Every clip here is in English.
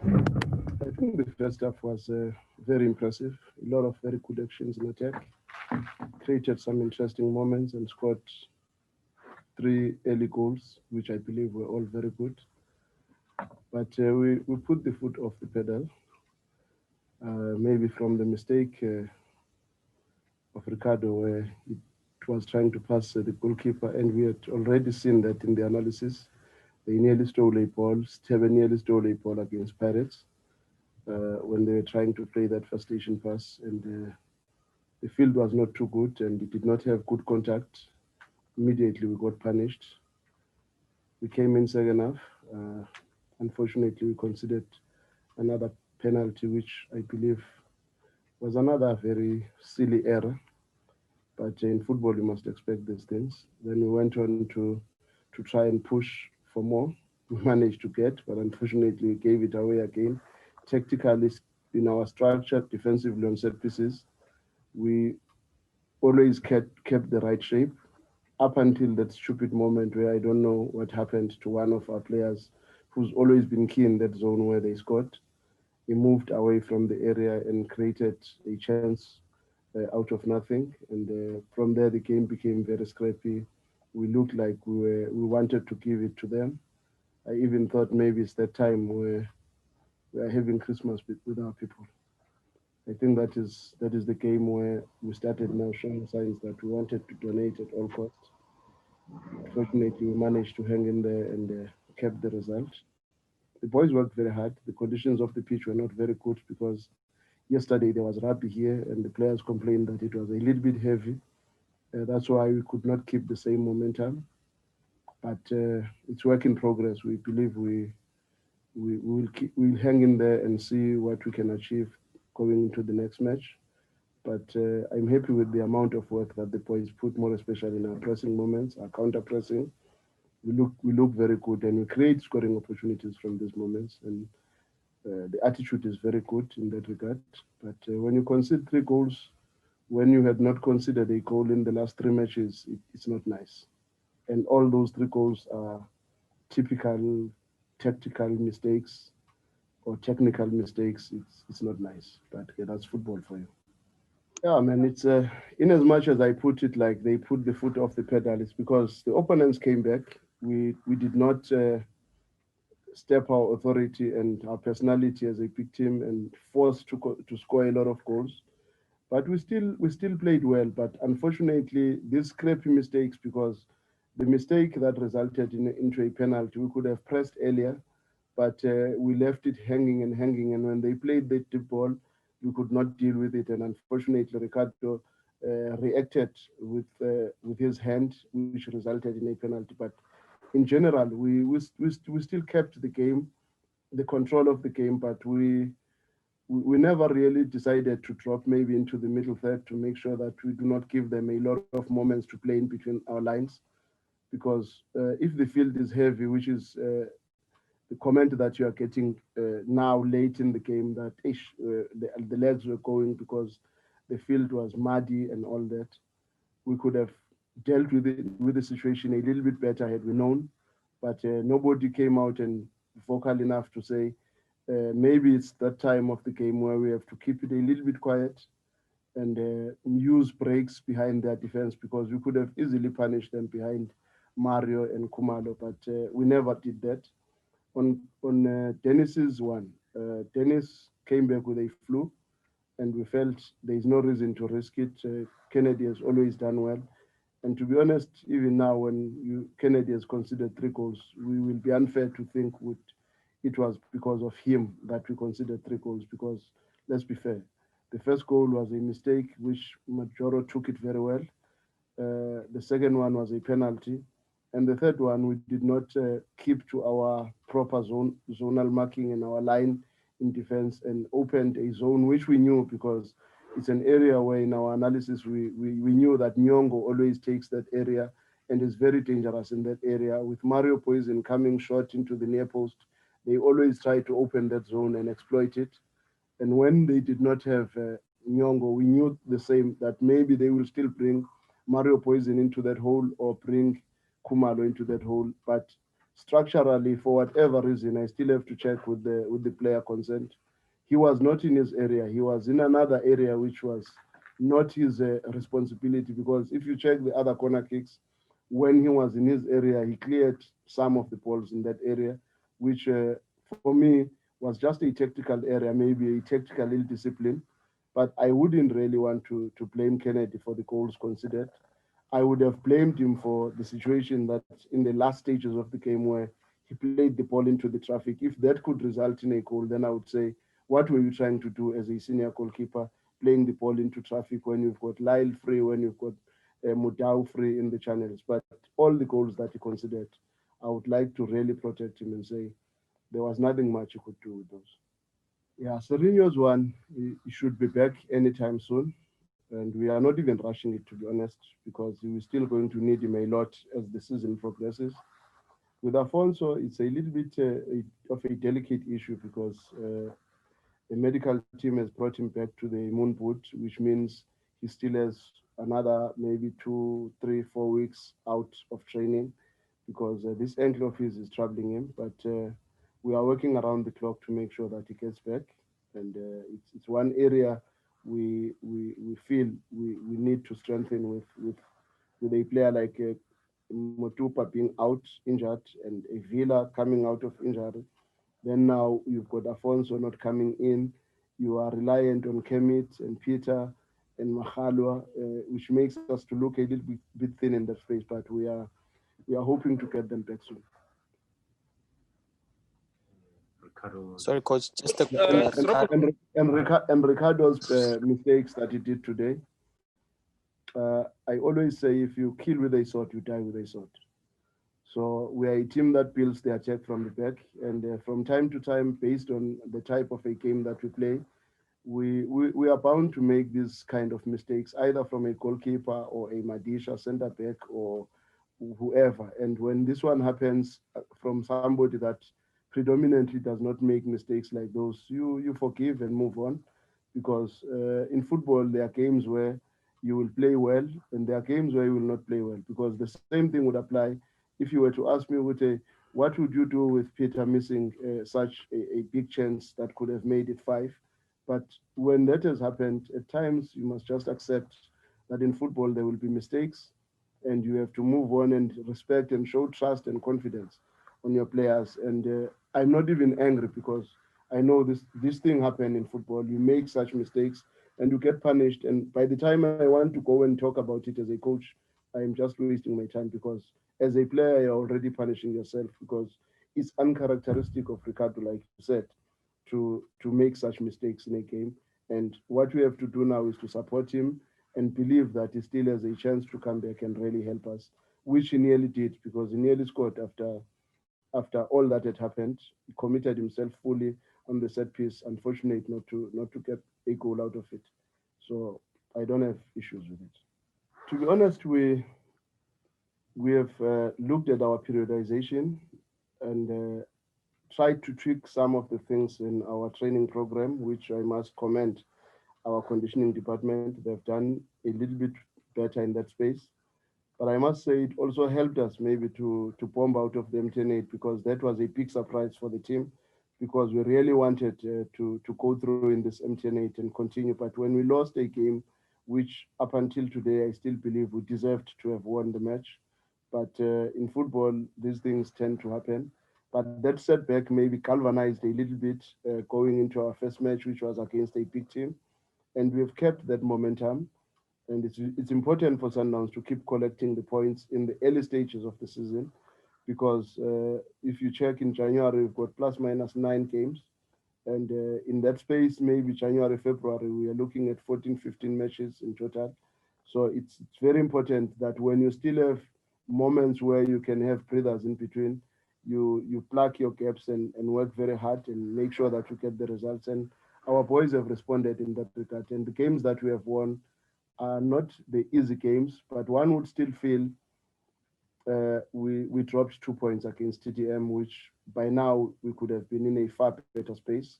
I think the first half was very impressive. A lot of very good actions in attack, created some interesting moments and scored three early goals, which I believe were all very good. But we put the foot off the pedal, maybe from the mistake of Ricardo, where it was trying to pass the goalkeeper, and we had already seen that in the analysis. They nearly stole a ball. Steven nearly stole a ball against Pirates when they were trying to play that first station pass, and the field was not too good, and it did not have good contact. Immediately, we got punished. We came in second half. Unfortunately, we considered another penalty, which I believe was another very silly error. But in football, you must expect these things. Then we went on to try and push for more. We managed to get, but unfortunately, we gave it away again. Tactically, in our structure, defensively on set pieces, we always kept the right shape up until that stupid moment where I don't know what happened to one of our players who's always been key in that zone where they scored. He moved away from the area and created a chance out of nothing. And from there, the game became very scrappy. We looked like we wanted to give it to them. I even thought maybe it's that time where we are having Christmas with our people. I think that is the game where we started now showing signs that we wanted to donate at all costs. Fortunately, we managed to hang in there and kept the result. The boys worked very hard. The conditions of the pitch were not very good because yesterday there was rugby here and the players complained that it was a little bit heavy. That's why we could not keep the same momentum. But it's work in progress. We believe we'll hang in there and see what we can achieve going into the next match. But I'm happy with the amount of work that the boys put, more especially in our pressing moments, our counter pressing. We look very good, and we create scoring opportunities from these moments. And the attitude is very good in that regard. But when you concede three goals, when you had not considered a goal in the last three matches, it's not nice. And all those three goals are typical tactical mistakes or technical mistakes. It's not nice. But yeah, that's football for you. Yeah, man. It's in as much as I put it like they put the foot off the pedal, it's because the opponents came back. We did not step our authority and our personality as a big team and forced to score a lot of goals. But we still played well. But unfortunately, these scrappy mistakes, because the mistake that resulted into a penalty, we could have pressed earlier, but we left it hanging and hanging. And when they played the deep ball, we could not deal with it. And unfortunately, Ricardo reacted with his hand, which resulted in a penalty. But in general, we still kept the game, the control of the game, but we never really decided to drop maybe into the middle third to make sure that we do not give them a lot of moments to play in between our lines. Because if the field is heavy, which is the comment that you are getting now late in the game, that the legs were going because the field was muddy and all that, we could have dealt with the situation a little bit better had we known. But nobody came out and vocal enough to say maybe it's that time of the game where we have to keep it a little bit quiet and use breaks behind their defense, because we could have easily punished them behind Mario and Kumalo, but we never did that. On Dennis's one, Dennis came back with a flu, and we felt there is no reason to risk it. Kennedy has always done well, and to be honest, even now when Kennedy has considered three goals, we will be unfair to think it was because of him that we considered three goals. Because let's be fair, the first goal was a mistake which Majoro took it very well. The second one was a penalty, and the third one we did not keep to our proper zonal marking in our line in defense and opened a zone which we knew, because it's an area where in our analysis we knew that Nyongo always takes that area and is very dangerous in that area. With Mario Poison coming short into the near post, they always try to open that zone and exploit it. And when they did not have Nyongo, we knew the same, that maybe they will still bring Mario Poison into that hole or bring Kumalo into that hole. But structurally, for whatever reason, I still have to check with the player consent. He was not in his area. He was in another area which was not his responsibility, because if you check the other corner kicks, when he was in his area, he cleared some of the balls in that area, which for me was just a tactical area, maybe a tactical ill discipline. But I wouldn't really want to blame Kennedy for the goals considered. I would have blamed him for the situation that in the last stages of the game where he played the ball into the traffic. If that could result in a goal, then I would say, what were you trying to do as a senior goalkeeper, playing the ball into traffic when you've got Lyle free, when you've got Mudau free in the channels? But all the goals that he considered, I would like to really protect him and say there was nothing much he could do with those. Yeah, Serino's one, he should be back anytime soon. And we are not even rushing it, to be honest, because we're still going to need him a lot as the season progresses. With Afonso, it's a little bit of a delicate issue because the medical team has brought him back to the moon boot, which means he still has another maybe 2, 3, 4 weeks out of training because this ankle of his is troubling him. But we are working around the clock to make sure that he gets back. And it's one area we feel we need to strengthen with a player like Motupa being out injured and a Villa coming out of injury. Then now you've got Afonso not coming in. You are reliant on Kemit and Peter and Mahalwa, which makes us to look a little bit thin in that space. But we are hoping to get them back soon. Sorry, coach. Just a And Ricardo's mistakes that he did today. I always say, if you kill with a sword, you die with a sword. So we are a team that builds the attack from the back, and from time to time, based on the type of a game that we play, we are bound to make these kind of mistakes, either from a goalkeeper or a Madisha center back or whoever. And when this one happens from somebody that predominantly does not make mistakes like those, you forgive and move on, because in football there are games where you will play well and there are games where you will not play well, because the same thing would apply if you were to ask me, Ute, what would you do with Peter missing such a big chance that could have made it five? But when that has happened, at times you must just accept that in football there will be mistakes, and you have to move on and respect and show trust and confidence on your players. And I'm not even angry because I know this thing happened in football. You make such mistakes and you get punished. And by the time I want to go and talk about it as a coach, I am just wasting my time, because as a player, you're already punishing yourself, because it's uncharacteristic of Ricardo, like you said, to make such mistakes in a game. And what we have to do now is to support him and believe that he still has a chance to come back and really help us, which he nearly did, because he nearly scored after all that had happened. He committed himself fully on the set piece. Unfortunate not to get a goal out of it. So I don't have issues with it. To be honest, we have looked at our periodization and tried to tweak some of the things in our training program, which I must commend our conditioning department. They've done a little bit better in that space. But I must say it also helped us maybe to bomb out of the MTN8, because that was a big surprise for the team, because we really wanted to go through in this MTN8 and continue. But when we lost a game, which up until today I still believe we deserved to have won the match, but in football these things tend to happen. But that setback maybe galvanized a little bit going into our first match, which was against a big team, and we've kept that momentum. And it's important for Sundowns to keep collecting the points in the early stages of the season, because if you check in January, we've got plus minus 9 games. And in that space, maybe January, February, we are looking at 14, 15 matches in total. So it's very important that when you still have moments where you can have breathers in between, you plug your gaps and work very hard and make sure that you get the results. And our boys have responded in that regard. And the games that we have won are not the easy games, but one would still feel we dropped 2 points against TTM, which by now we could have been in a far better space.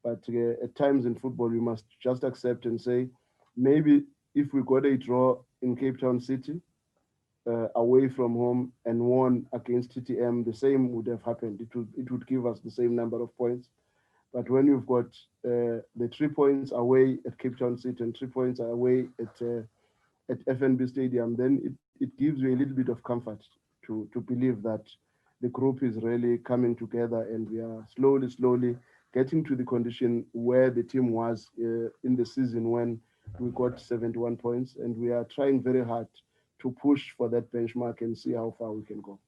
But at times in football, we must just accept and say, maybe if we got a draw in Cape Town City, away from home and won against TTM, the same would have happened. It would give us the same number of points. But when you've got the 3 points away at Cape Town City and 3 points away at FNB Stadium, then it gives you a little bit of comfort to believe that the group is really coming together and we are slowly getting to the condition where the team was in the season when we got 71 points, and we are trying very hard to push for that benchmark and see how far we can go.